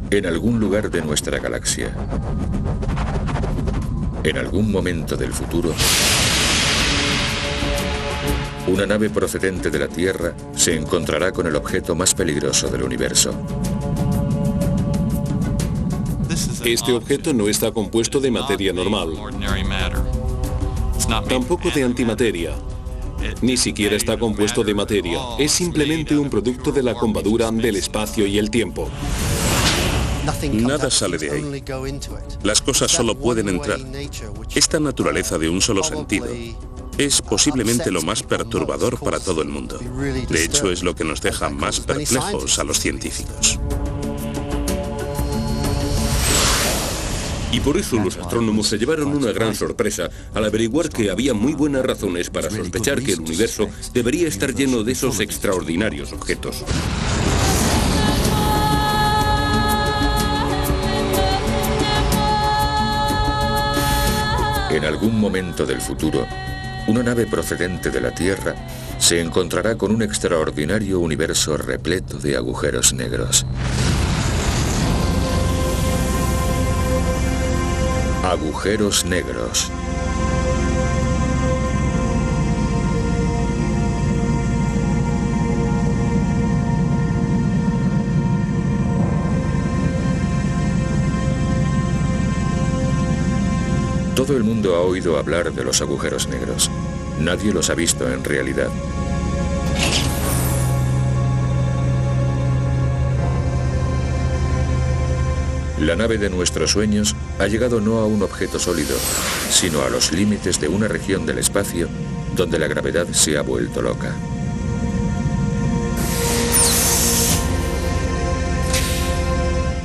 en algún lugar de nuestra galaxia, en algún momento del futuro, una nave procedente de la Tierra se encontrará con el objeto más peligroso del universo. Este objeto no está compuesto de materia normal, tampoco de antimateria, ni siquiera está compuesto de materia. Es simplemente un producto de la combadura del espacio y el tiempo. Nada sale de ahí. Las cosas solo pueden entrar. Esta naturaleza de un solo sentido es posiblemente lo más perturbador para todo el mundo. De hecho, es lo que nos deja más perplejos a los científicos. Y por eso los astrónomos se llevaron una gran sorpresa al averiguar que había muy buenas razones para sospechar que el universo debería estar lleno de esos extraordinarios objetos. En algún momento del futuro, una nave procedente de la Tierra se encontrará con un extraordinario universo repleto de agujeros negros. Agujeros negros. Todo el mundo ha oído hablar de los agujeros negros. Nadie los ha visto en realidad. La nave de nuestros sueños ha llegado no a un objeto sólido, sino a los límites de una región del espacio donde la gravedad se ha vuelto loca.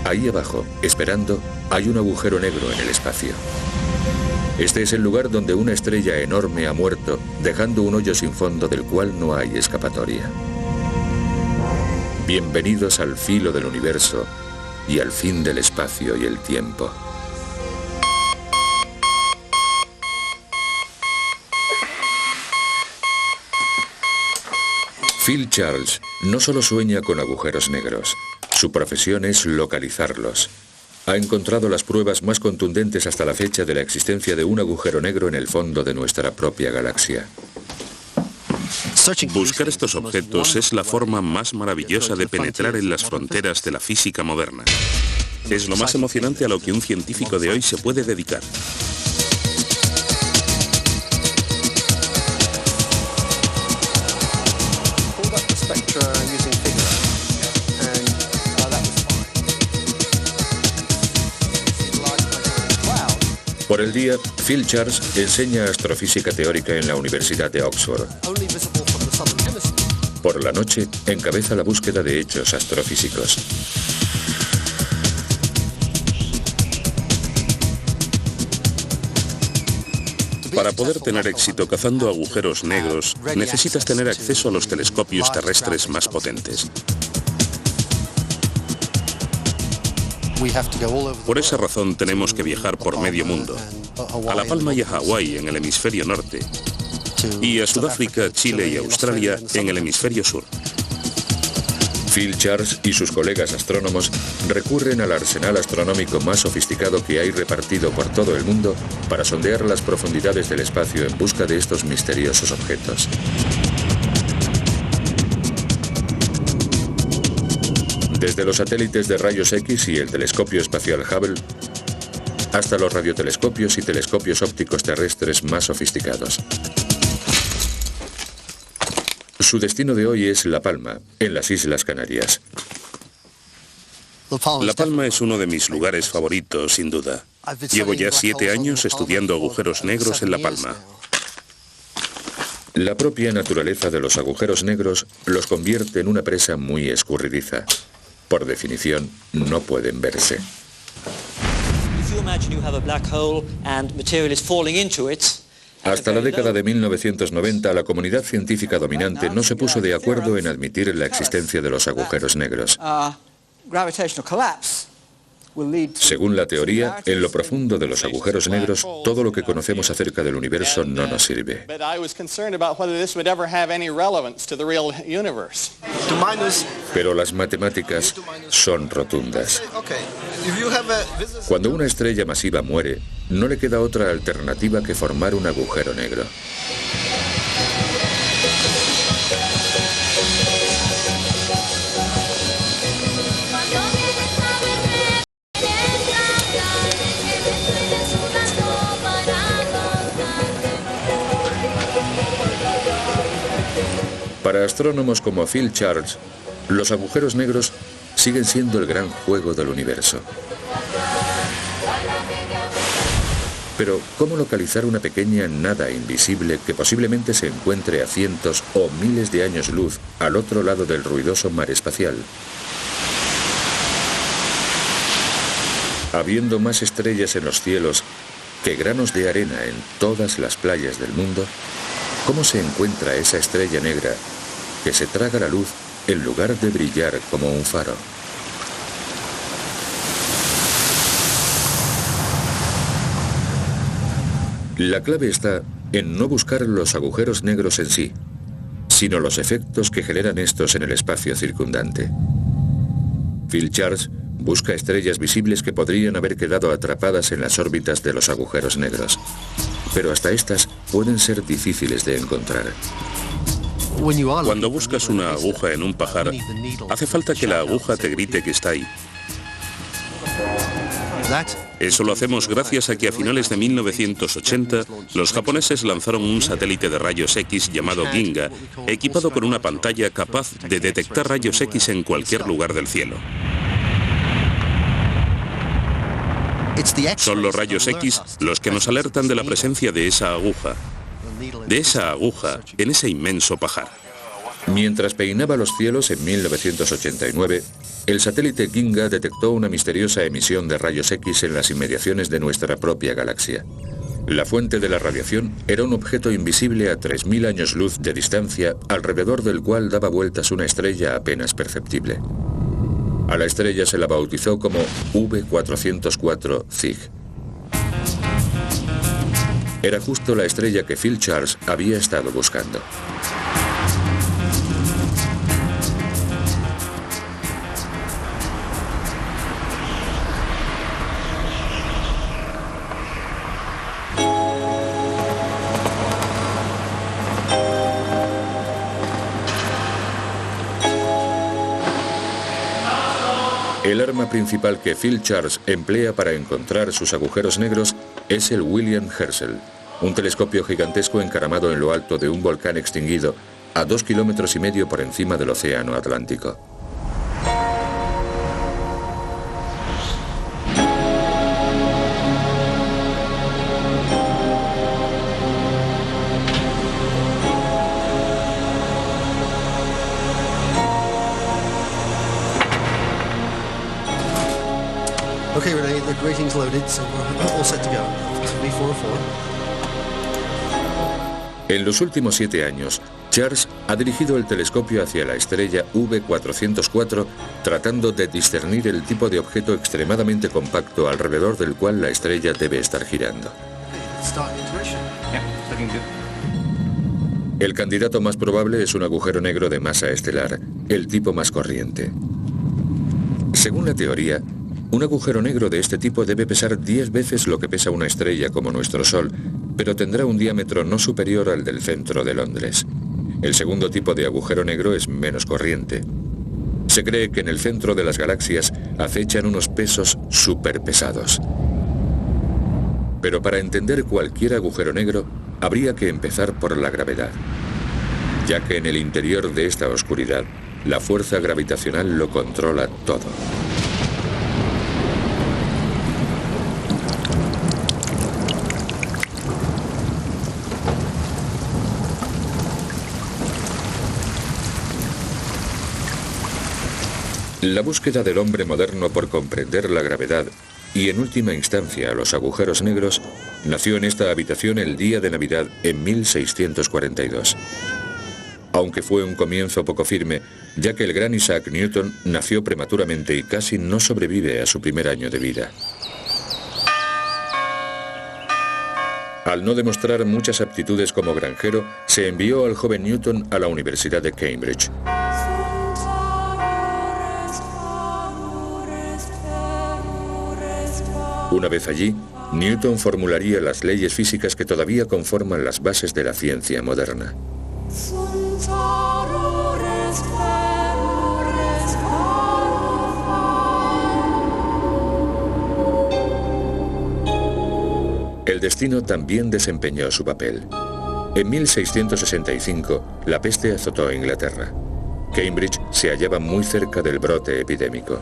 Ahí abajo, esperando, hay un agujero negro en el espacio. Este es el lugar donde una estrella enorme ha muerto, dejando un hoyo sin fondo del cual no hay escapatoria. Bienvenidos al filo del universo y al fin del espacio y el tiempo. Phil Charles no solo sueña con agujeros negros, su profesión es localizarlos. Ha encontrado las pruebas más contundentes hasta la fecha de la existencia de un agujero negro en el fondo de nuestra propia galaxia. Buscar estos objetos es la forma más maravillosa de penetrar en las fronteras de la física moderna. Es lo más emocionante a lo que un científico de hoy se puede dedicar. Por el día, Phil Charles enseña astrofísica teórica en la Universidad de Oxford. Por la noche, encabeza la búsqueda de hechos astrofísicos. Para poder tener éxito cazando agujeros negros, necesitas tener acceso a los telescopios terrestres más potentes. Por esa razón tenemos que viajar por medio mundo, a La Palma y a Hawái en el hemisferio norte, y a Sudáfrica, Chile y Australia en el hemisferio sur. Phil Charles y sus colegas astrónomos recurren al arsenal astronómico más sofisticado que hay repartido por todo el mundo para sondear las profundidades del espacio en busca de estos misteriosos objetos. Desde los satélites de rayos X y el telescopio espacial Hubble, hasta los radiotelescopios y telescopios ópticos terrestres más sofisticados. Su destino de hoy es La Palma, en las Islas Canarias. La Palma es uno de mis lugares favoritos, sin duda. Llevo ya 7 años estudiando agujeros negros en La Palma. La propia naturaleza de los agujeros negros los convierte en una presa muy escurridiza. Por definición, no pueden verse. Hasta la década de 1990, la comunidad científica dominante no se puso de acuerdo en admitir la existencia de los agujeros negros. Según la teoría, en lo profundo de los agujeros negros, todo lo que conocemos acerca del universo no nos sirve. Pero las matemáticas son rotundas. Cuando una estrella masiva muere, no le queda otra alternativa que formar un agujero negro. Para astrónomos como Phil Charles, los agujeros negros siguen siendo el gran juego del universo. Pero, ¿cómo localizar una pequeña nada invisible que posiblemente se encuentre a cientos o miles de años luz al otro lado del ruidoso mar espacial? Habiendo más estrellas en los cielos que granos de arena en todas las playas del mundo, ¿cómo se encuentra esa estrella negra que se traga la luz en lugar de brillar como un faro? La clave está en no buscar los agujeros negros en sí, sino los efectos que generan estos en el espacio circundante. Phil Charles busca estrellas visibles que podrían haber quedado atrapadas en las órbitas de los agujeros negros, pero hasta estas pueden ser difíciles de encontrar. Cuando buscas una aguja en un pajar, hace falta que la aguja te grite que está ahí. Eso lo hacemos gracias a que a finales de 1980 los japoneses lanzaron un satélite de rayos X llamado Ginga, equipado con una pantalla capaz de detectar rayos X en cualquier lugar del cielo. Son los rayos X los que nos alertan de la presencia de esa aguja en ese inmenso pajar. Mientras peinaba los cielos en 1989, el satélite Ginga detectó una misteriosa emisión de rayos X en las inmediaciones de nuestra propia galaxia. La fuente de la radiación era un objeto invisible a 3.000 años luz de distancia, alrededor del cual daba vueltas una estrella apenas perceptible. A la estrella se la bautizó como V404 Cygni. Era justo la estrella que Phil Charles había estado buscando. El arma principal que Phil Charles emplea para encontrar sus agujeros negros es el William Herschel, un telescopio gigantesco encaramado en lo alto de un volcán extinguido a 2,5 kilómetros por encima del océano Atlántico. Okay, Renee, the grating's loaded, so we're all set to go. V404. En los últimos 7 años, Charles ha dirigido el telescopio hacia la estrella V404, tratando de discernir el tipo de objeto extremadamente compacto alrededor del cual la estrella debe estar girando. El candidato más probable es un agujero negro de masa estelar, el tipo más corriente. Según la teoría, un agujero negro de este tipo debe pesar 10 veces lo que pesa una estrella como nuestro Sol, pero tendrá un diámetro no superior al del centro de Londres. El segundo tipo de agujero negro es menos corriente. Se cree que en el centro de las galaxias acechan unos pesos superpesados. Pero para entender cualquier agujero negro, habría que empezar por la gravedad, ya que en el interior de esta oscuridad, la fuerza gravitacional lo controla todo. La búsqueda del hombre moderno por comprender la gravedad y, en última instancia, los agujeros negros, nació en esta habitación el día de Navidad en 1642. Aunque fue un comienzo poco firme, ya que el gran Isaac Newton nació prematuramente y casi no sobrevive a su primer año de vida. Al no demostrar muchas aptitudes como granjero, se envió al joven Newton a la Universidad de Cambridge. Una vez allí, Newton formularía las leyes físicas que todavía conforman las bases de la ciencia moderna. El destino también desempeñó su papel. En 1665, la peste azotó a Inglaterra. Cambridge se hallaba muy cerca del brote epidémico,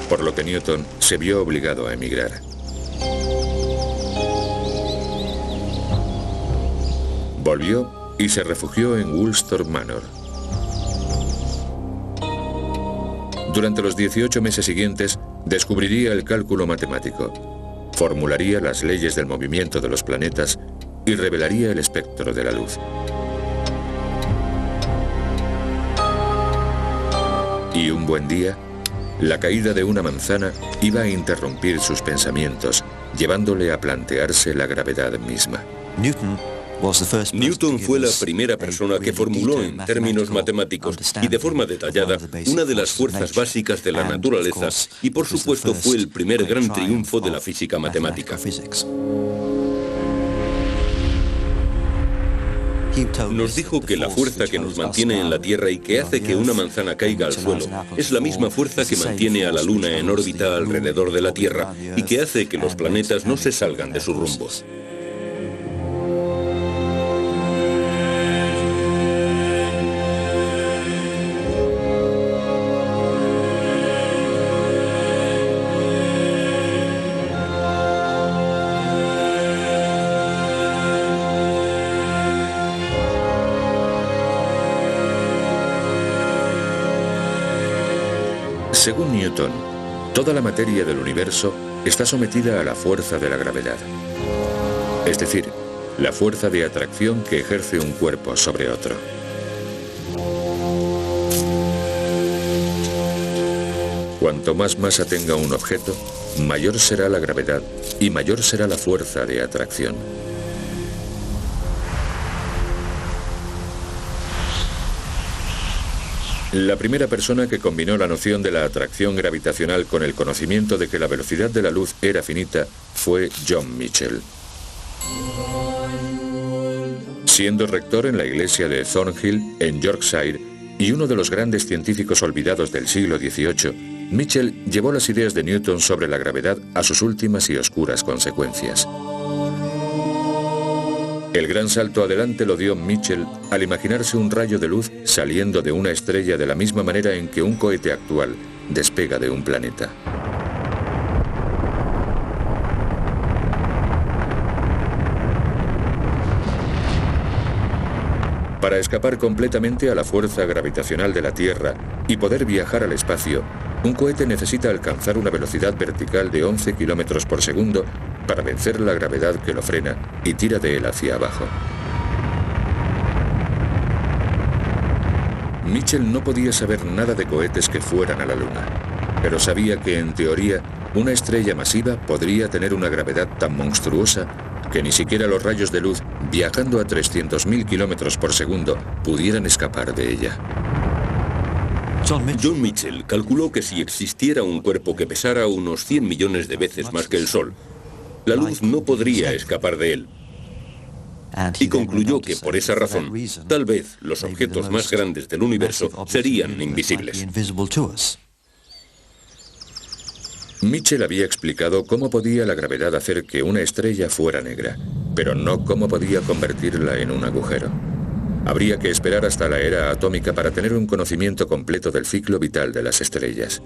por lo que Newton se vio obligado a emigrar. Volvió y se refugió en Woolsthorpe Manor. Durante los 18 meses siguientes, descubriría el cálculo matemático, formularía las leyes del movimiento de los planetas y revelaría el espectro de la luz. Y un buen día, la caída de una manzana iba a interrumpir sus pensamientos, llevándole a plantearse la gravedad misma. Newton fue la primera persona que formuló en términos matemáticos y de forma detallada una de las fuerzas básicas de la naturaleza y por supuesto fue el primer gran triunfo de la física matemática. Nos dijo que la fuerza que nos mantiene en la Tierra y que hace que una manzana caiga al suelo es la misma fuerza que mantiene a la Luna en órbita alrededor de la Tierra y que hace que los planetas no se salgan de su rumbo. Según Newton, toda la materia del universo está sometida a la fuerza de la gravedad, es decir, la fuerza de atracción que ejerce un cuerpo sobre otro. Cuanto más masa tenga un objeto, mayor será la gravedad y mayor será la fuerza de atracción. La primera persona que combinó la noción de la atracción gravitacional con el conocimiento de que la velocidad de la luz era finita fue John Michell. Siendo rector en la iglesia de Thornhill, en Yorkshire, y uno de los grandes científicos olvidados del siglo XVIII, Michell llevó las ideas de Newton sobre la gravedad a sus últimas y oscuras consecuencias. El gran salto adelante lo dio Michell al imaginarse un rayo de luz saliendo de una estrella de la misma manera en que un cohete actual despega de un planeta. Para escapar completamente a la fuerza gravitacional de la Tierra y poder viajar al espacio, un cohete necesita alcanzar una velocidad vertical de 11 km por segundo para vencer la gravedad que lo frena y tira de él hacia abajo. Michell no podía saber nada de cohetes que fueran a la Luna, pero sabía que en teoría una estrella masiva podría tener una gravedad tan monstruosa que ni siquiera los rayos de luz, viajando a 300.000 km por segundo, pudieran escapar de ella. John Michell calculó que si existiera un cuerpo que pesara unos 100 millones de veces más que el Sol, la luz no podría escapar de él. Y concluyó que por esa razón, tal vez los objetos más grandes del universo serían invisibles. Michell había explicado cómo podía la gravedad hacer que una estrella fuera negra, pero no cómo podía convertirla en un agujero. Habría que esperar hasta la era atómica para tener un conocimiento completo del ciclo vital de las estrellas.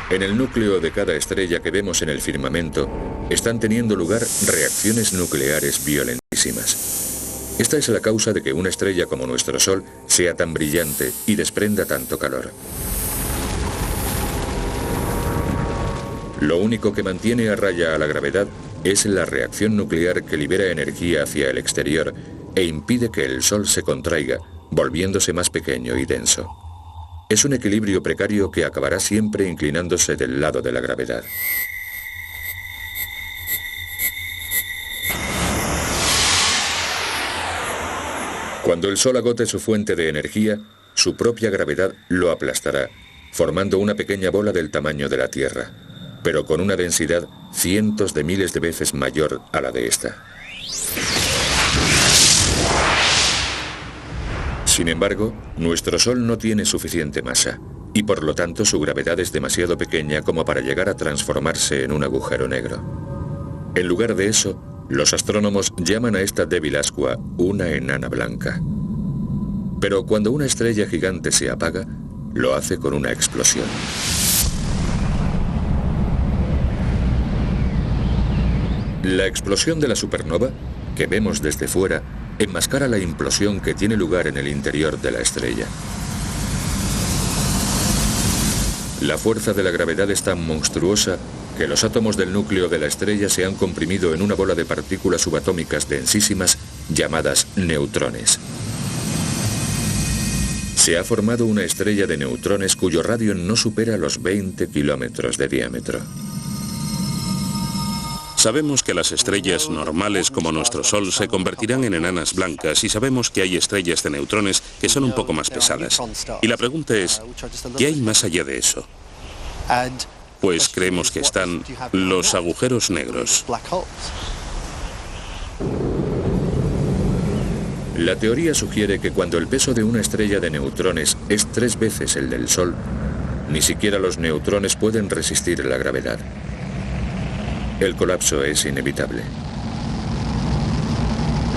En el núcleo de cada estrella que vemos en el firmamento están teniendo lugar reacciones nucleares violentísimas. Esta es la causa de que una estrella como nuestro Sol sea tan brillante y desprenda tanto calor. Lo único que mantiene a raya a la gravedad es la reacción nuclear que libera energía hacia el exterior e impide que el Sol se contraiga, volviéndose más pequeño y denso. Es un equilibrio precario que acabará siempre inclinándose del lado de la gravedad. Cuando el Sol agote su fuente de energía, su propia gravedad lo aplastará, formando una pequeña bola del tamaño de la Tierra, pero con una densidad cientos de miles de veces mayor a la de esta. Sin embargo, nuestro Sol no tiene suficiente masa, y por lo tanto su gravedad es demasiado pequeña como para llegar a transformarse en un agujero negro. En lugar de eso, los astrónomos llaman a esta débil ascua una enana blanca. Pero cuando una estrella gigante se apaga, lo hace con una explosión. La explosión de la supernova, que vemos desde fuera, enmascara la implosión que tiene lugar en el interior de la estrella. La fuerza de la gravedad es tan monstruosa que los átomos del núcleo de la estrella se han comprimido en una bola de partículas subatómicas densísimas llamadas neutrones. Se ha formado una estrella de neutrones cuyo radio no supera los 20 kilómetros de diámetro. Sabemos que las estrellas normales como nuestro Sol se convertirán en enanas blancas y sabemos que hay estrellas de neutrones que son un poco más pesadas. Y la pregunta es, ¿qué hay más allá de eso? Pues creemos que están los agujeros negros. La teoría sugiere que cuando el peso de una estrella de neutrones es 3 veces el del Sol, ni siquiera los neutrones pueden resistir la gravedad. El colapso es inevitable.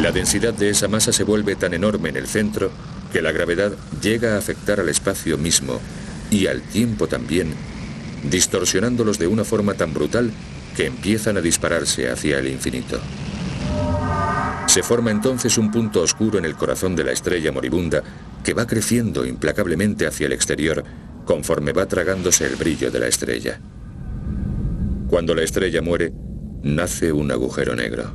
La densidad de esa masa se vuelve tan enorme en el centro que la gravedad llega a afectar al espacio mismo y al tiempo también, distorsionándolos de una forma tan brutal que empiezan a dispararse hacia el infinito. Se forma entonces un punto oscuro en el corazón de la estrella moribunda que va creciendo implacablemente hacia el exterior conforme va tragándose el brillo de la estrella. Cuando la estrella muere, nace un agujero negro.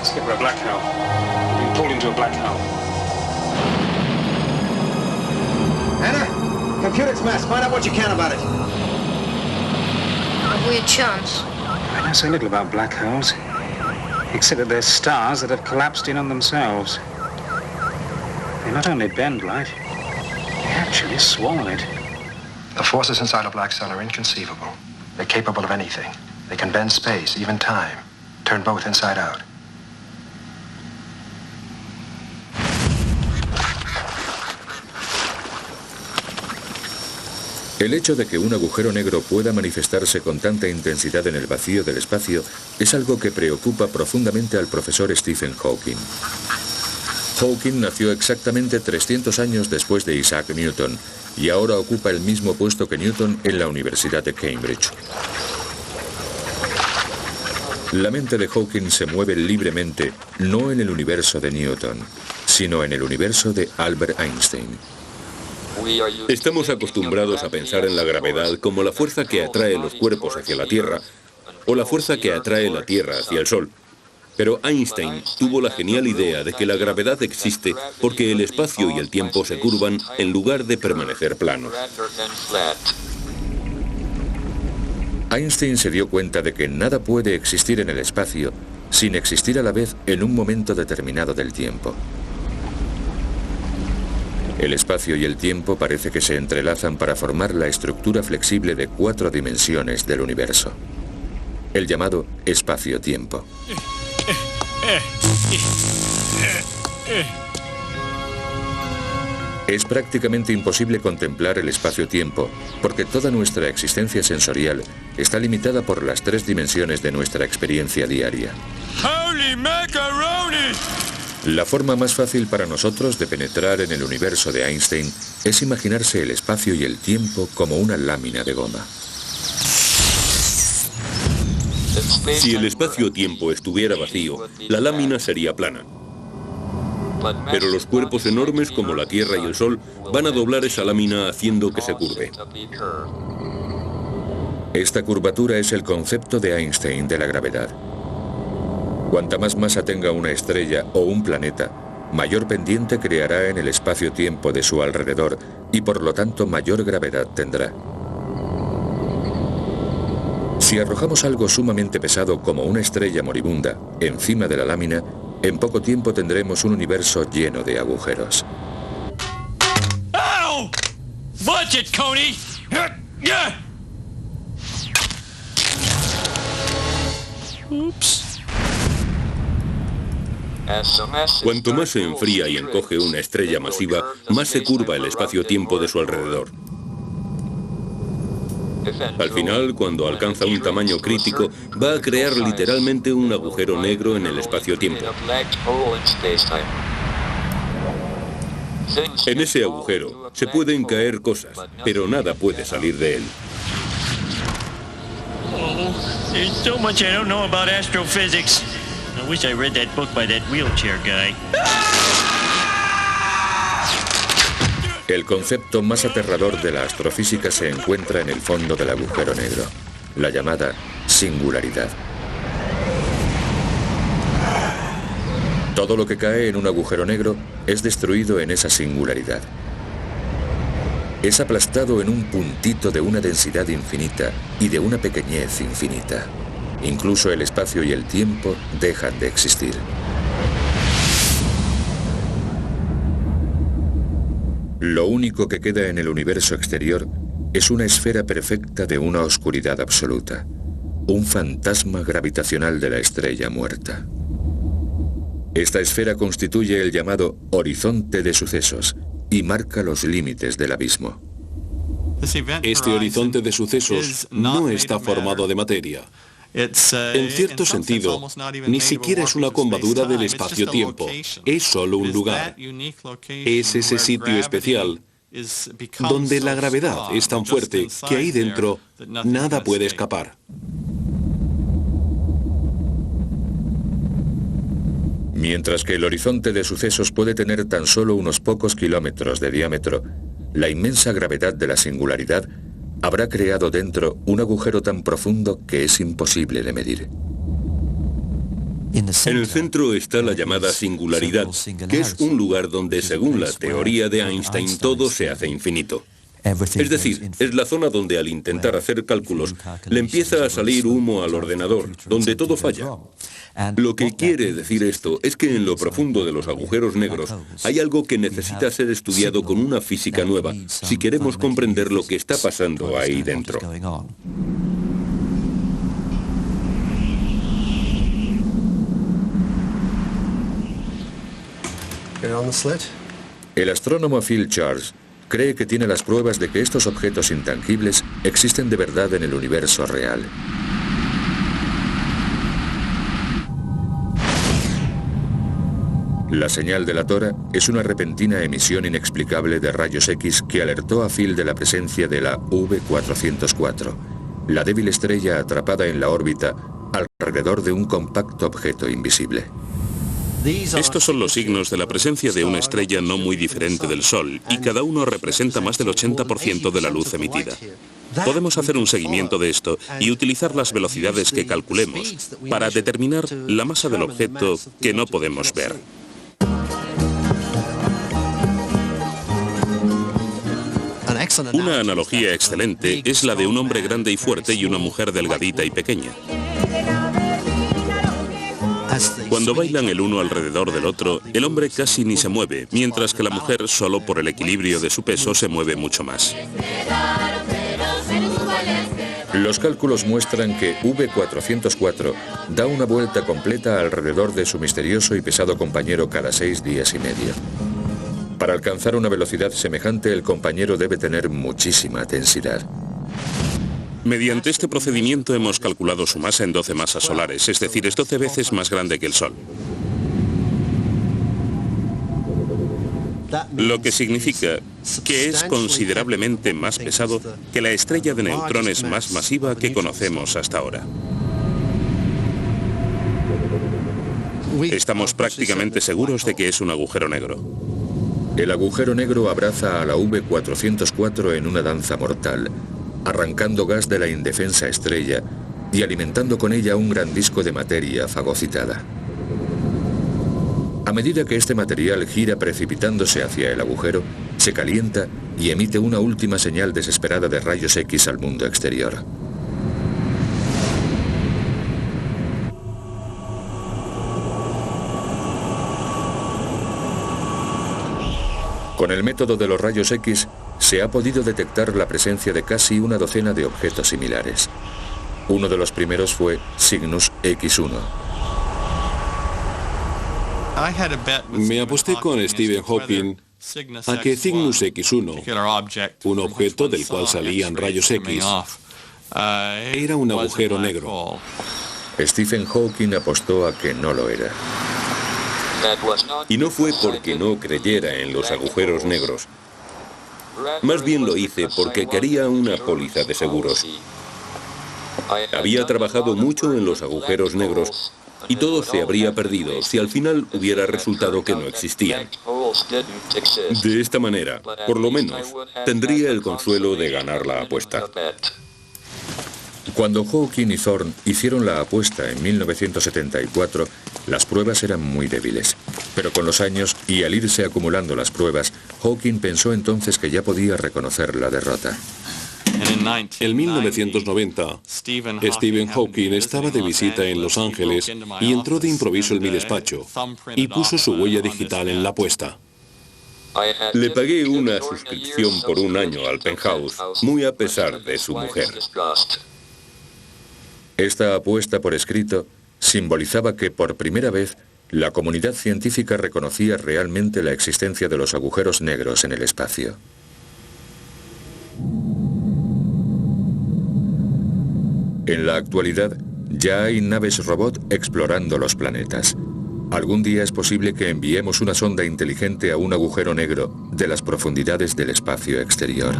Skipper, a black hole. We've been pulled into a black hole. Anna, computer smash. Find out what you can about it. Have we a chance? I know so little about black holes, except that they're stars that have collapsed in on themselves. They not only bend light, they actually swallow it. The forces inside a black sun are inconceivable. They're capable of anything. They can bend space, even time, turn both inside out. El hecho de que un agujero negro pueda manifestarse con tanta intensidad en el vacío del espacio es algo que preocupa profundamente al profesor Stephen Hawking. Hawking nació exactamente 300 años después de Isaac Newton y ahora ocupa el mismo puesto que Newton en la Universidad de Cambridge. La mente de Hawking se mueve libremente no en el universo de Newton, sino en el universo de Albert Einstein. Estamos acostumbrados a pensar en la gravedad como la fuerza que atrae los cuerpos hacia la Tierra o la fuerza que atrae la Tierra hacia el Sol. Pero Einstein tuvo la genial idea de que la gravedad existe porque el espacio y el tiempo se curvan en lugar de permanecer planos. Einstein se dio cuenta de que nada puede existir en el espacio sin existir a la vez en un momento determinado del tiempo. El espacio y el tiempo parece que se entrelazan para formar la estructura flexible de 4 dimensiones del universo, el llamado espacio-tiempo. Es prácticamente imposible contemplar el espacio-tiempo porque toda nuestra existencia sensorial está limitada por las 3 dimensiones de nuestra experiencia diaria. ¡Holy macaroni! La forma más fácil para nosotros de penetrar en el universo de Einstein es imaginarse el espacio y el tiempo como una lámina de goma. Si el espacio-tiempo estuviera vacío, la lámina sería plana. Pero los cuerpos enormes como la Tierra y el Sol van a doblar esa lámina haciendo que se curve. Esta curvatura es el concepto de Einstein de la gravedad. Cuanta más masa tenga una estrella o un planeta, mayor pendiente creará en el espacio-tiempo de su alrededor y por lo tanto mayor gravedad tendrá. Si arrojamos algo sumamente pesado como una estrella moribunda encima de la lámina, en poco tiempo tendremos un universo lleno de agujeros. Ow! Watch it, Coney! Oops. Cuanto más se enfría y encoge una estrella masiva, más se curva el espacio-tiempo de su alrededor. Al final, cuando alcanza un tamaño crítico, va a crear literalmente un agujero negro en el espacio-tiempo. En ese agujero se pueden caer cosas, pero nada puede salir de él. Oh, there's so much I don't know about astrophysics. I wish I read that book by that wheelchair guy. El concepto más aterrador de la astrofísica se encuentra en el fondo del agujero negro, la llamada singularidad. Todo lo que cae en un agujero negro es destruido en esa singularidad. Es aplastado en un puntito de una densidad infinita y de una pequeñez infinita. Incluso el espacio y el tiempo dejan de existir. Lo único que queda en el universo exterior es una esfera perfecta de una oscuridad absoluta, un fantasma gravitacional de la estrella muerta. Esta esfera constituye el llamado horizonte de sucesos y marca los límites del abismo. Este horizonte de sucesos no está formado de materia. En cierto sentido, ni siquiera es una combadura del espacio-tiempo, es solo un lugar. Es ese sitio especial donde la gravedad es tan fuerte que ahí dentro nada puede escapar. Mientras que el horizonte de sucesos puede tener tan solo unos pocos kilómetros de diámetro, la inmensa gravedad de la singularidad habrá creado dentro un agujero tan profundo que es imposible de medir. En el centro está la llamada singularidad, que es un lugar donde, según la teoría de Einstein, todo se hace infinito. Es decir, es la zona donde al intentar hacer cálculos le empieza a salir humo al ordenador, donde todo falla. Lo que quiere decir esto es que en lo profundo de los agujeros negros hay algo que necesita ser estudiado con una física nueva, si queremos comprender lo que está pasando ahí dentro. El astrónomo Phil Charles cree que tiene las pruebas de que estos objetos intangibles existen de verdad en el universo real. La señal de la tora es una repentina emisión inexplicable de rayos X que alertó a Phil de la presencia de la V404, la débil estrella atrapada en la órbita alrededor de un compacto objeto invisible. Estos son los signos de la presencia de una estrella no muy diferente del Sol, y cada uno representa más del 80% de la luz emitida. Podemos hacer un seguimiento de esto y utilizar las velocidades que calculemos para determinar la masa del objeto que no podemos ver. Una analogía excelente es la de un hombre grande y fuerte y una mujer delgadita y pequeña. Cuando bailan el uno alrededor del otro, el hombre casi ni se mueve, mientras que la mujer, solo por el equilibrio de su peso, se mueve mucho más. Los cálculos muestran que V404 da una vuelta completa alrededor de su misterioso y pesado compañero cada 6 días y medio. Para alcanzar una velocidad semejante, el compañero debe tener muchísima densidad. Mediante este procedimiento hemos calculado su masa en 12 masas solares, es decir, es 12 veces más grande que el Sol. Lo que significa que es considerablemente más pesado que la estrella de neutrones más masiva que conocemos hasta ahora. Estamos prácticamente seguros de que es un agujero negro. El agujero negro abraza a la V404 en una danza mortal, arrancando gas de la indefensa estrella y alimentando con ella un gran disco de materia fagocitada. A medida que este material gira precipitándose hacia el agujero, se calienta y emite una última señal desesperada de rayos X al mundo exterior. Con el método de los rayos X se ha podido detectar la presencia de casi una docena de objetos similares. Uno de los primeros fue Cygnus X1. Me aposté con Stephen Hawking a que Cygnus X1, un objeto del cual salían rayos X, era un agujero negro. Stephen Hawking apostó a que no lo era. Y no fue porque no creyera en los agujeros negros. Más bien lo hice porque quería una póliza de seguros. Había trabajado mucho en los agujeros negros y todo se habría perdido si al final hubiera resultado que no existían. De esta manera, por lo menos, tendría el consuelo de ganar la apuesta. Cuando Hawking y Thorne hicieron la apuesta en 1974, las pruebas eran muy débiles. Pero con los años y al irse acumulando las pruebas, Hawking pensó entonces que ya podía reconocer la derrota. En 1990, Stephen Hawking estaba de visita en Los Ángeles y entró de improviso en mi despacho y puso su huella digital en la apuesta. Le pagué una suscripción por un año al Penthouse, muy a pesar de su mujer. Esta apuesta por escrito simbolizaba que por primera vez la comunidad científica reconocía realmente la existencia de los agujeros negros en el espacio. En la actualidad, ya hay naves robot explorando los planetas. Algún día es posible que enviemos una sonda inteligente a un agujero negro de las profundidades del espacio exterior.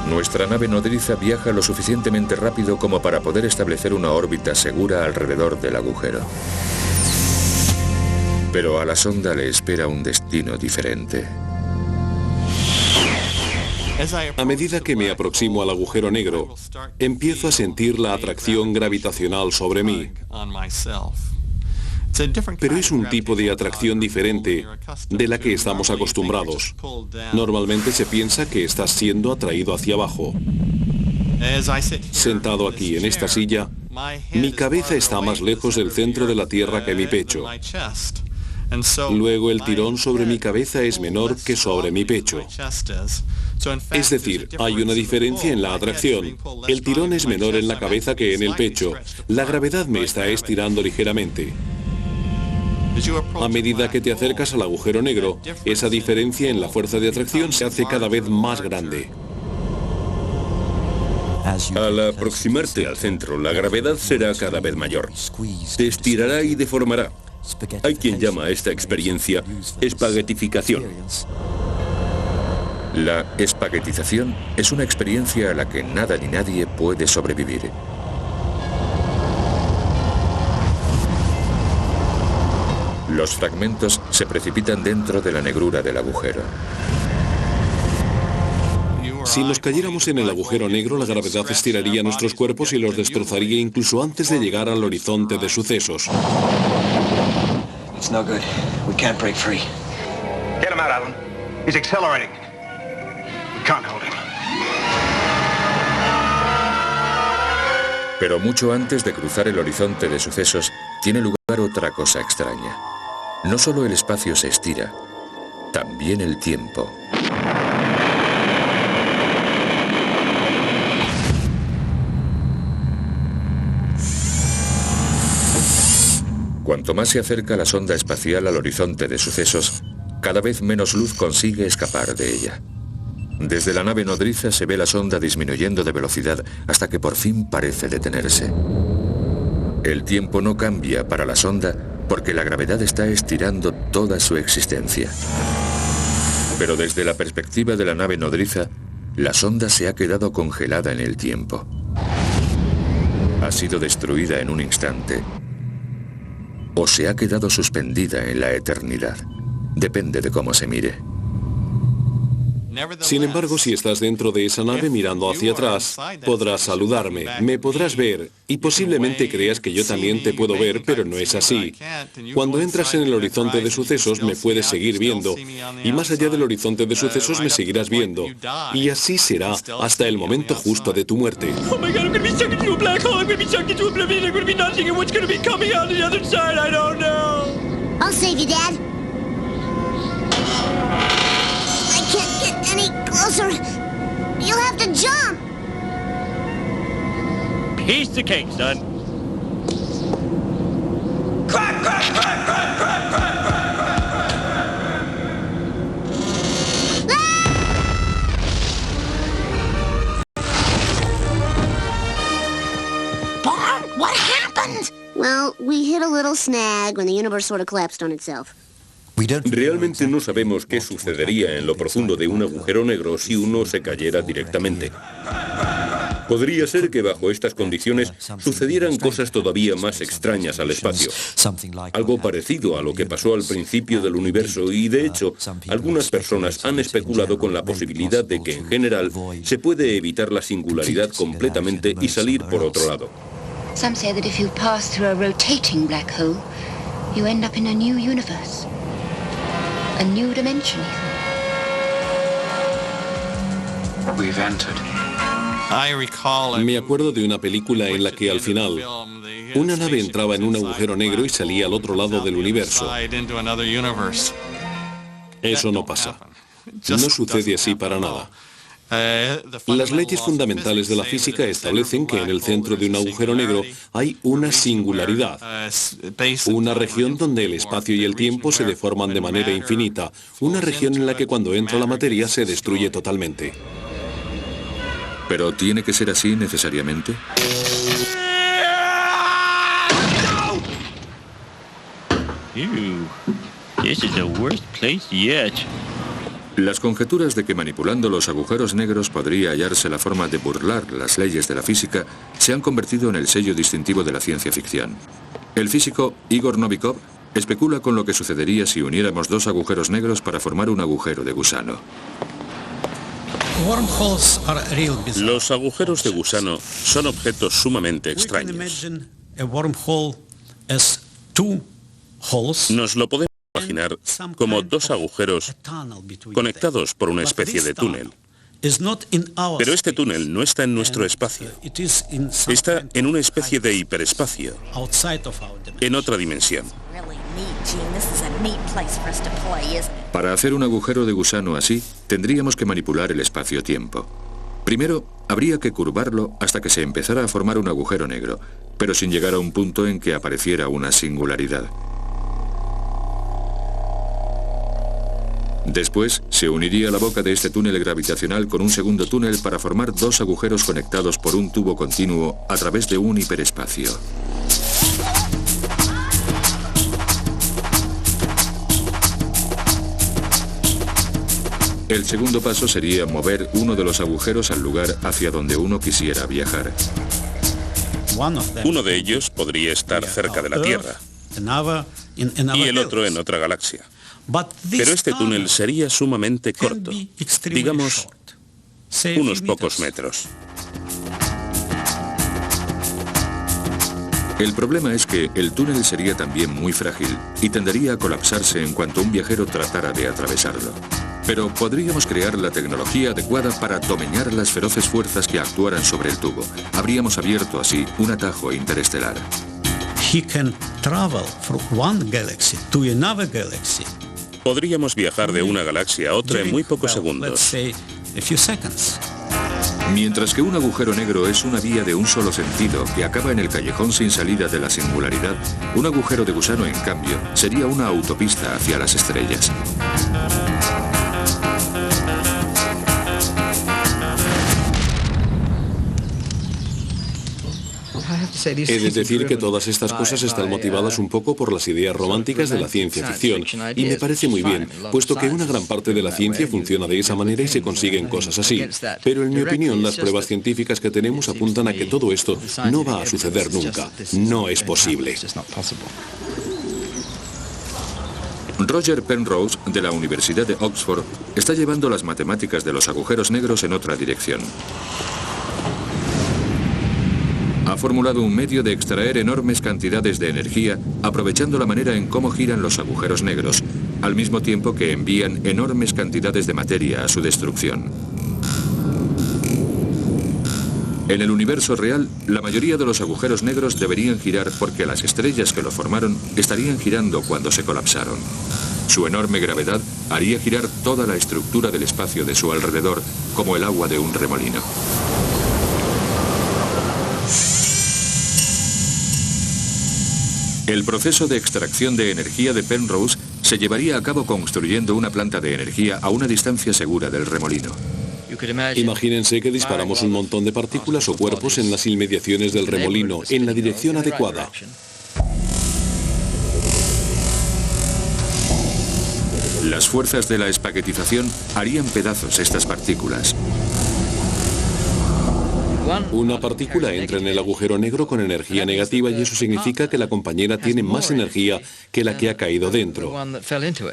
Nuestra nave nodriza viaja lo suficientemente rápido como para poder establecer una órbita segura alrededor del agujero. Pero a la sonda le espera un destino diferente. A medida que me aproximo al agujero negro, empiezo a sentir la atracción gravitacional sobre mí. Pero es un tipo de atracción diferente de la que estamos acostumbrados. Normalmente se piensa que estás siendo atraído hacia abajo. Sentado aquí en esta silla, mi cabeza está más lejos del centro de la Tierra que mi pecho. Luego el tirón sobre mi cabeza es menor que sobre mi pecho. Es decir, hay una diferencia en la atracción. El tirón es menor en la cabeza que en el pecho. La gravedad me está estirando ligeramente. A medida que te acercas al agujero negro, esa diferencia en la fuerza de atracción se hace cada vez más grande. Al aproximarte al centro, la gravedad será cada vez mayor. Te estirará y deformará. Hay quien llama a esta experiencia espaguetificación. La espaguetización es una experiencia a la que nada ni nadie puede sobrevivir. Los fragmentos se precipitan dentro de la negrura del agujero. Si nos cayéramos en el agujero negro, la gravedad estiraría nuestros cuerpos y los destrozaría incluso antes de llegar al horizonte de sucesos. It's no good. We can't break free. Get him out, Alan. He's accelerating. We can't hold him. Pero mucho antes de cruzar el horizonte de sucesos, tiene lugar otra cosa extraña. No solo el espacio se estira, también el tiempo. Cuanto más se acerca la sonda espacial al horizonte de sucesos, cada vez menos luz consigue escapar de ella. Desde la nave nodriza se ve la sonda disminuyendo de velocidad hasta que por fin parece detenerse. El tiempo no cambia para la sonda porque la gravedad está estirando toda su existencia. Pero desde la perspectiva de la nave nodriza, la sonda se ha quedado congelada en el tiempo. Ha sido destruida en un instante o se ha quedado suspendida en la eternidad. Depende de cómo se mire. Sin embargo, si estás dentro de esa nave mirando hacia atrás, podrás saludarme, me podrás ver y posiblemente creas que yo también te puedo ver, pero no es así. Cuando entras en el horizonte de sucesos me puedes seguir viendo y más allá del horizonte de sucesos me seguirás viendo y así será hasta el momento justo de tu muerte. Oh my God, I'm gonna be sucked into a black hole. I'm gonna be sucked into oblivion. I'm gonna be nothing. And what's gonna be coming out the other side? I don't know. I'll save you, Dad. I can't get any closer. You'll have to jump. Piece of cake, son. Crack, crack, crack, crack, crack, crack, Barb, what happened? Well, we hit a little snag when the universe sort of collapsed on itself. Realmente no sabemos qué sucedería en lo profundo de un agujero negro si uno se cayera directamente. Podría ser que bajo estas condiciones sucedieran cosas todavía más extrañas al espacio. Algo parecido a lo que pasó al principio del universo y, de hecho, algunas personas han especulado con la posibilidad de que, en general, se puede evitar la singularidad completamente y salir por otro lado. Some say that if you pass through a rotating black hole, you end up in a new universe. A new dimension, even. We've entered. Me acuerdo de una película en la que al final una nave entraba en un agujero negro y salía al otro lado del universo. Eso no pasa. No sucede así para nada. Las leyes fundamentales de la física establecen que en el centro de un agujero negro hay una singularidad, una región donde el espacio y el tiempo se deforman de manera infinita, una región en la que cuando entra la materia se destruye totalmente. ¿Pero tiene que ser así necesariamente? Ew. This is the worst place yet. Las conjeturas de que manipulando los agujeros negros podría hallarse la forma de burlar las leyes de la física se han convertido en el sello distintivo de la ciencia ficción. El físico Igor Novikov especula con lo que sucedería si uniéramos dos agujeros negros para formar un agujero de gusano. Los agujeros de gusano son objetos sumamente extraños. Nos lo podemos imaginar como dos agujeros conectados por una especie de túnel. Pero este túnel no está en nuestro espacio. Está en una especie de hiperespacio, en otra dimensión. Para hacer un agujero de gusano así, tendríamos que manipular el espacio-tiempo. Primero, habría que curvarlo hasta que se empezara a formar un agujero negro, pero sin llegar a un punto en que apareciera una singularidad. Después, se uniría la boca de este túnel gravitacional con un segundo túnel para formar dos agujeros conectados por un tubo continuo a través de un hiperespacio. El segundo paso sería mover uno de los agujeros al lugar hacia donde uno quisiera viajar. Uno de ellos podría estar cerca de la Tierra y el otro en otra galaxia. Pero este túnel sería sumamente corto, digamos, unos pocos metros. El problema es que el túnel sería también muy frágil y tendería a colapsarse en cuanto un viajero tratara de atravesarlo. Pero podríamos crear la tecnología adecuada para domeñar las feroces fuerzas que actuaran sobre el tubo. Habríamos abierto así un atajo interestelar. Podríamos viajar de una galaxia a otra en muy pocos segundos. Mientras que un agujero negro es una vía de un solo sentido que acaba en el callejón sin salida de la singularidad, un agujero de gusano, en cambio, sería una autopista hacia las estrellas. He de decir que todas estas cosas están motivadas un poco por las ideas románticas de la ciencia ficción, y me parece muy bien, puesto que una gran parte de la ciencia funciona de esa manera y se consiguen cosas así. Pero en mi opinión, las pruebas científicas que tenemos apuntan a que todo esto no va a suceder nunca. No es posible. Roger Penrose, de la Universidad de Oxford, está llevando las matemáticas de los agujeros negros en otra dirección. Ha formulado un medio de extraer enormes cantidades de energía aprovechando la manera en cómo giran los agujeros negros, al mismo tiempo que envían enormes cantidades de materia a su destrucción. En el universo real, la mayoría de los agujeros negros deberían girar porque las estrellas que lo formaron estarían girando cuando se colapsaron. Su enorme gravedad haría girar toda la estructura del espacio de su alrededor, como el agua de un remolino. El proceso de extracción de energía de Penrose se llevaría a cabo construyendo una planta de energía a una distancia segura del remolino. Imagínense que disparamos un montón de partículas o cuerpos en las inmediaciones del remolino, en la dirección adecuada. Las fuerzas de la espaguetización harían pedazos estas partículas. Una partícula entra en el agujero negro con energía negativa y eso significa que la compañera tiene más energía que la que ha caído dentro.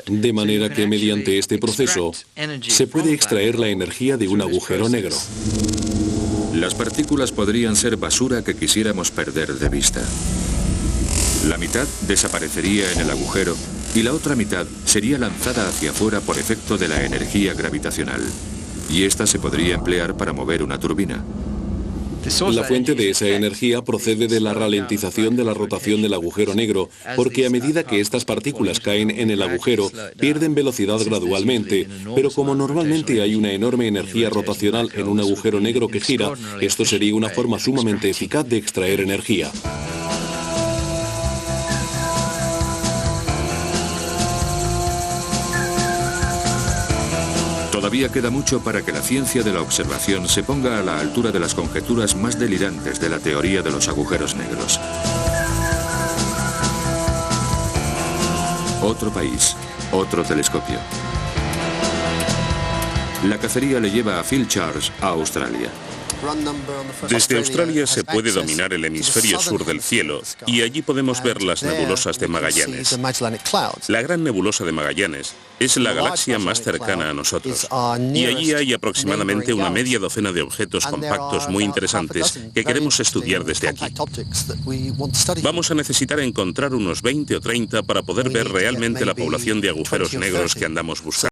De manera que mediante este proceso se puede extraer la energía de un agujero negro. Las partículas podrían ser basura que quisiéramos perder de vista. La mitad desaparecería en el agujero y la otra mitad sería lanzada hacia afuera por efecto de la energía gravitacional. Y esta se podría emplear para mover una turbina. La fuente de esa energía procede de la ralentización de la rotación del agujero negro, porque a medida que estas partículas caen en el agujero, pierden velocidad gradualmente, pero como normalmente hay una enorme energía rotacional en un agujero negro que gira, esto sería una forma sumamente eficaz de extraer energía. Todavía queda mucho para que la ciencia de la observación se ponga a la altura de las conjeturas más delirantes de la teoría de los agujeros negros. Otro país, otro telescopio. La cacería le lleva a Phil Charles a Australia. Desde Australia se puede dominar el hemisferio sur del cielo y allí podemos ver las nebulosas de Magallanes. La gran nebulosa de Magallanes es la galaxia más cercana a nosotros y allí hay aproximadamente una media docena de objetos compactos muy interesantes que queremos estudiar desde aquí. Vamos a necesitar encontrar unos 20 o 30 para poder ver realmente la población de agujeros negros que andamos buscando.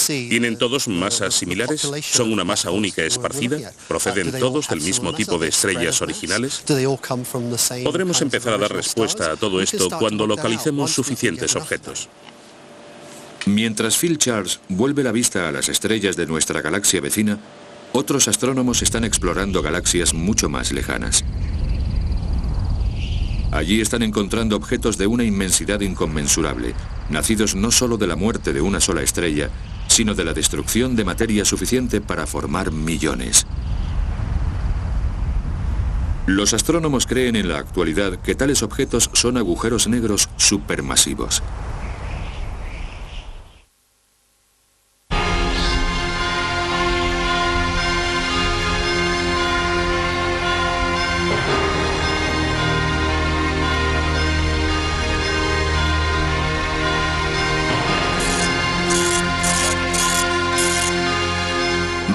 ¿Tienen todos masas similares? ¿Son una masa única esparcida? ¿Proceden todos del mismo tipo de estrellas originales? Podremos empezar a dar respuesta a todo esto cuando localicemos suficientes objetos. Mientras Phil Charles vuelve la vista a las estrellas de nuestra galaxia vecina, otros astrónomos están explorando galaxias mucho más lejanas. Allí están encontrando objetos de una inmensidad inconmensurable, nacidos no solo de la muerte de una sola estrella, sino de la destrucción de materia suficiente para formar millones. Los astrónomos creen en la actualidad que tales objetos son agujeros negros supermasivos.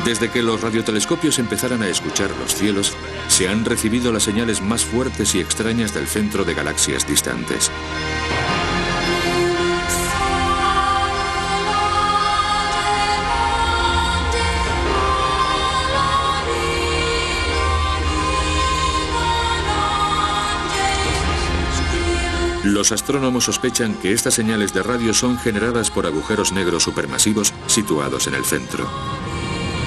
Desde que los radiotelescopios empezaran a escuchar los cielos, se han recibido las señales más fuertes y extrañas del centro de galaxias distantes. Los astrónomos sospechan que estas señales de radio son generadas por agujeros negros supermasivos situados en el centro.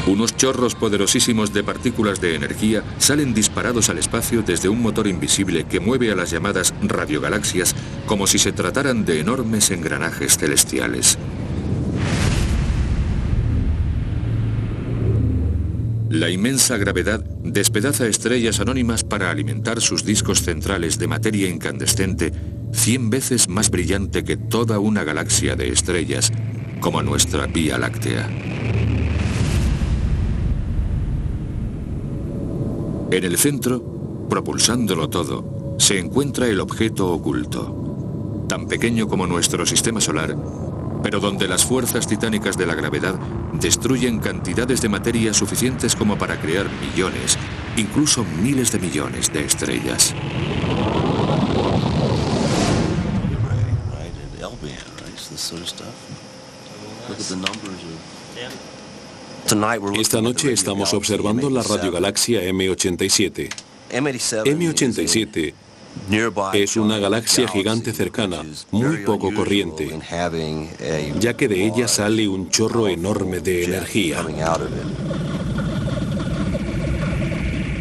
Unos chorros poderosísimos de partículas de energía salen disparados al espacio desde un motor invisible que mueve a las llamadas radiogalaxias como si se trataran de enormes engranajes celestiales. La inmensa gravedad despedaza estrellas anónimas para alimentar sus discos centrales de materia incandescente 100 veces más brillante que toda una galaxia de estrellas, como nuestra Vía Láctea. En el centro, propulsándolo todo, se encuentra el objeto oculto, tan pequeño como nuestro sistema solar, pero donde las fuerzas titánicas de la gravedad destruyen cantidades de materia suficientes como para crear millones, incluso miles de millones de estrellas. Esta noche estamos observando la radiogalaxia M87. M87 es una galaxia gigante cercana, muy poco corriente, ya que de ella sale un chorro enorme de energía.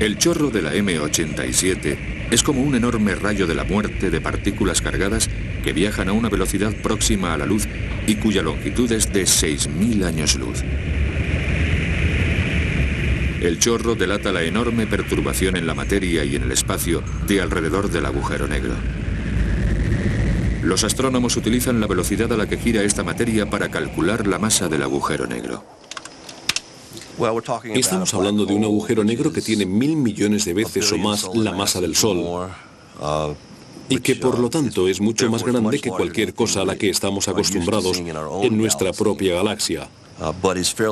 El chorro de la M87 es como un enorme rayo de la muerte de partículas cargadas que viajan a una velocidad próxima a la luz y cuya longitud es de 6.000 años luz. El chorro delata la enorme perturbación en la materia y en el espacio de alrededor del agujero negro. Los astrónomos utilizan la velocidad a la que gira esta materia para calcular la masa del agujero negro. Estamos hablando de un agujero negro que tiene 1.000 millones de veces o más la masa del Sol, y que por lo tanto es mucho más grande que cualquier cosa a la que estamos acostumbrados en nuestra propia galaxia.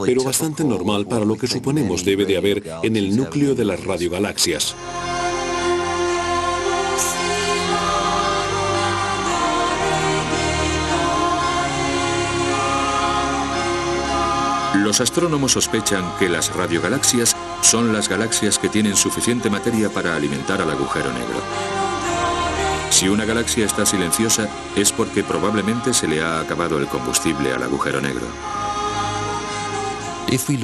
Pero bastante normal para lo que suponemos debe de haber en el núcleo de las radiogalaxias. Los astrónomos sospechan que las radiogalaxias son las galaxias que tienen suficiente materia para alimentar al agujero negro. Si una galaxia está silenciosa, es porque probablemente se le ha acabado el combustible al agujero negro.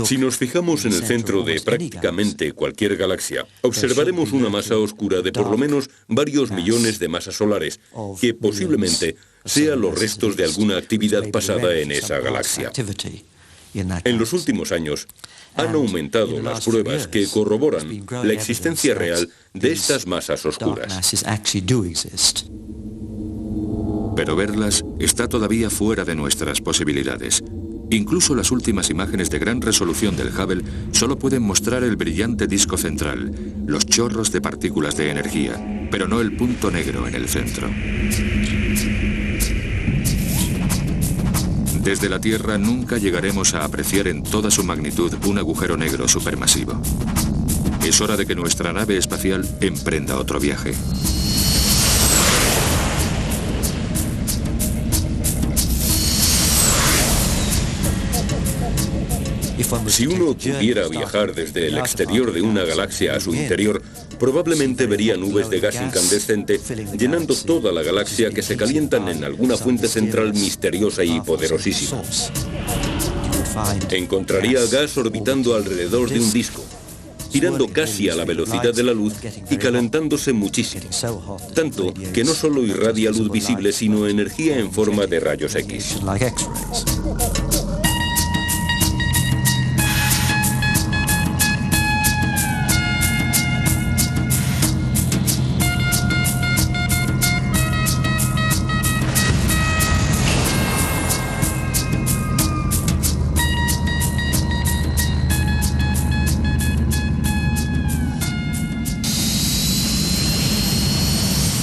Si nos fijamos en el centro de prácticamente cualquier galaxia, observaremos una masa oscura de por lo menos varios millones de masas solares, que posiblemente sean los restos de alguna actividad pasada en esa galaxia. En los últimos años, han aumentado las pruebas que corroboran la existencia real de estas masas oscuras. Pero verlas está todavía fuera de nuestras posibilidades. Incluso las últimas imágenes de gran resolución del Hubble solo pueden mostrar el brillante disco central, los chorros de partículas de energía, pero no el punto negro en el centro. Desde la Tierra nunca llegaremos a apreciar en toda su magnitud un agujero negro supermasivo. Es hora de que nuestra nave espacial emprenda otro viaje. Si uno pudiera viajar desde el exterior de una galaxia a su interior, probablemente vería nubes de gas incandescente llenando toda la galaxia que se calientan en alguna fuente central misteriosa y poderosísima. Encontraría gas orbitando alrededor de un disco, girando casi a la velocidad de la luz y calentándose muchísimo, tanto que no solo irradia luz visible, sino energía en forma de rayos X.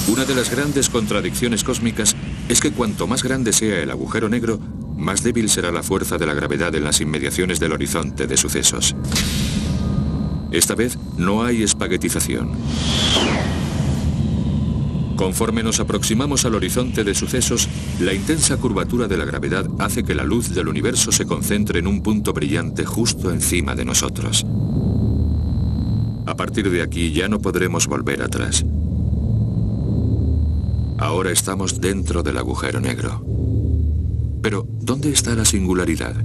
Una de las grandes contradicciones cósmicas es que cuanto más grande sea el agujero negro, más débil será la fuerza de la gravedad en las inmediaciones del horizonte de sucesos. Esta vez no hay espaguetización. Conforme nos aproximamos al horizonte de sucesos, la intensa curvatura de la gravedad hace que la luz del universo se concentre en un punto brillante justo encima de nosotros. A partir de aquí ya no podremos volver atrás. Ahora estamos dentro del agujero negro. Pero, ¿dónde está la singularidad?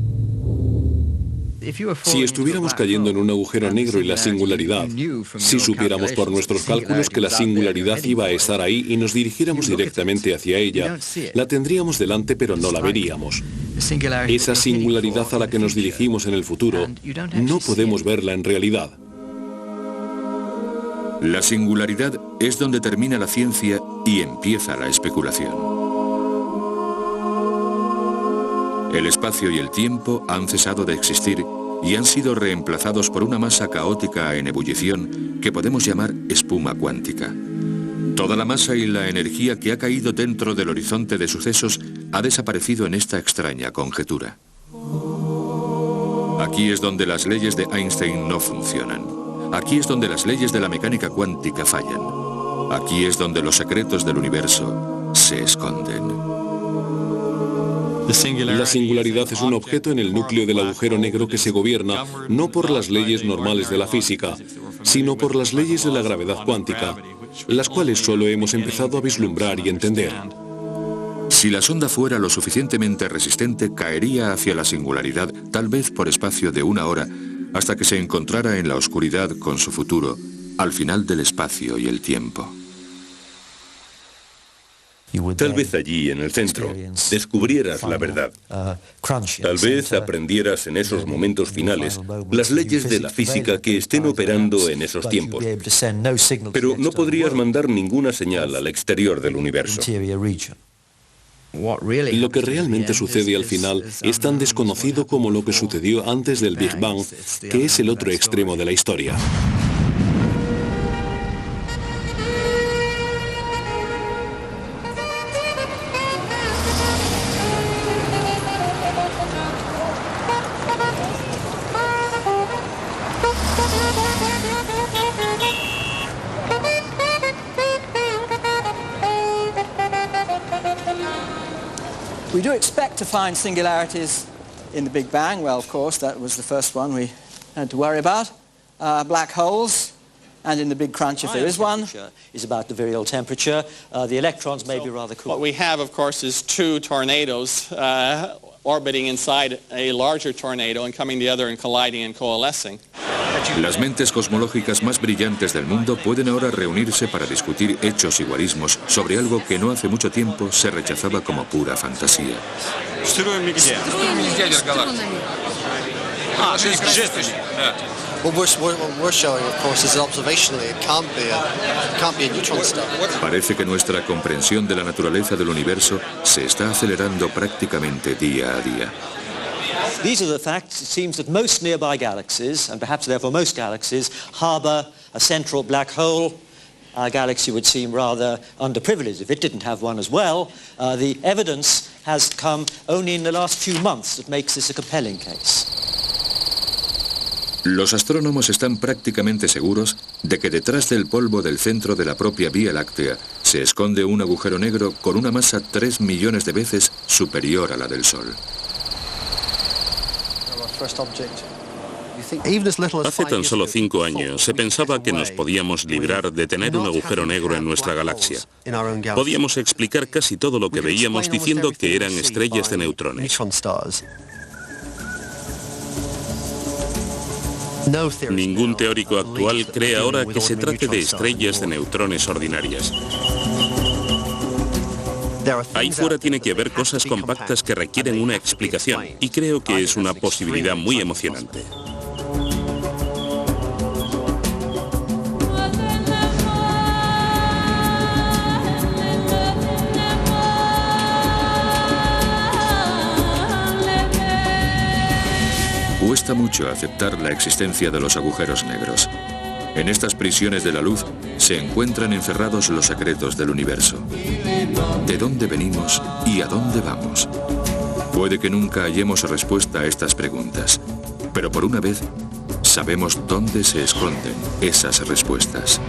Si estuviéramos cayendo en un agujero negro y la singularidad, si supiéramos por nuestros cálculos que la singularidad iba a estar ahí y nos dirigiéramos directamente hacia ella, la tendríamos delante pero no la veríamos. Esa singularidad a la que nos dirigimos en el futuro, no podemos verla en realidad. La singularidad es donde termina la ciencia y empieza la especulación. El espacio y el tiempo han cesado de existir y han sido reemplazados por una masa caótica en ebullición que podemos llamar espuma cuántica. Toda la masa y la energía que ha caído dentro del horizonte de sucesos ha desaparecido en esta extraña conjetura. Aquí es donde las leyes de Einstein no funcionan. Aquí es donde las leyes de la mecánica cuántica fallan. Aquí es donde los secretos del universo se esconden. La singularidad es un objeto en el núcleo del agujero negro que se gobierna no por las leyes normales de la física, sino por las leyes de la gravedad cuántica, las cuales solo hemos empezado a vislumbrar y entender. Si la sonda fuera lo suficientemente resistente, caería hacia la singularidad, tal vez por espacio de 1 hora, hasta que se encontrara en la oscuridad con su futuro, al final del espacio y el tiempo. Tal vez allí, en el centro, descubrieras la verdad. Tal vez aprendieras en esos momentos finales las leyes de la física que estén operando en esos tiempos. Pero no podrías mandar ninguna señal al exterior del universo. Lo que realmente sucede al final es tan desconocido como lo que sucedió antes del Big Bang, que es el otro extremo de la historia. We do expect to find singularities in the Big Bang. Well, of course, that was the first one we had to worry about. Black holes, and in the Big Crunch, if there is one. Is about the virial temperature. The electrons may be rather cool. What we have, of course, is 2 tornadoes orbiting inside a larger tornado and coming together and colliding and coalescing. Las mentes cosmológicas más brillantes del mundo pueden ahora reunirse para discutir hechos y guarismos sobre algo que no hace mucho tiempo se rechazaba como pura fantasía. What we're showing, of course, is that observationally it can't be a neutron star. Parece que nuestra comprensión de la naturaleza del universo se está acelerando prácticamente día a día. These are the facts. It seems that most nearby galaxies, and perhaps therefore most galaxies, harbour a central black hole. Our galaxy would seem rather underprivileged if it didn't have one as well. The evidence has come only in the last few months that makes this a compelling case. Los astrónomos están prácticamente seguros de que detrás del polvo del centro de la propia Vía Láctea se esconde un agujero negro con una masa 3 millones de veces superior a la del Sol. Hace tan solo 5 años se pensaba que nos podíamos librar de tener un agujero negro en nuestra galaxia. Podíamos explicar casi todo lo que veíamos diciendo que eran estrellas de neutrones. Ningún teórico actual cree ahora que se trate de estrellas de neutrones ordinarias. Ahí fuera tiene que haber cosas compactas que requieren una explicación, y creo que es una posibilidad muy emocionante. Cuesta mucho aceptar la existencia de los agujeros negros. En estas prisiones de la luz se encuentran encerrados los secretos del universo. ¿De dónde venimos y a dónde vamos? Puede que nunca hallemos respuesta a estas preguntas, pero por una vez sabemos dónde se esconden esas respuestas.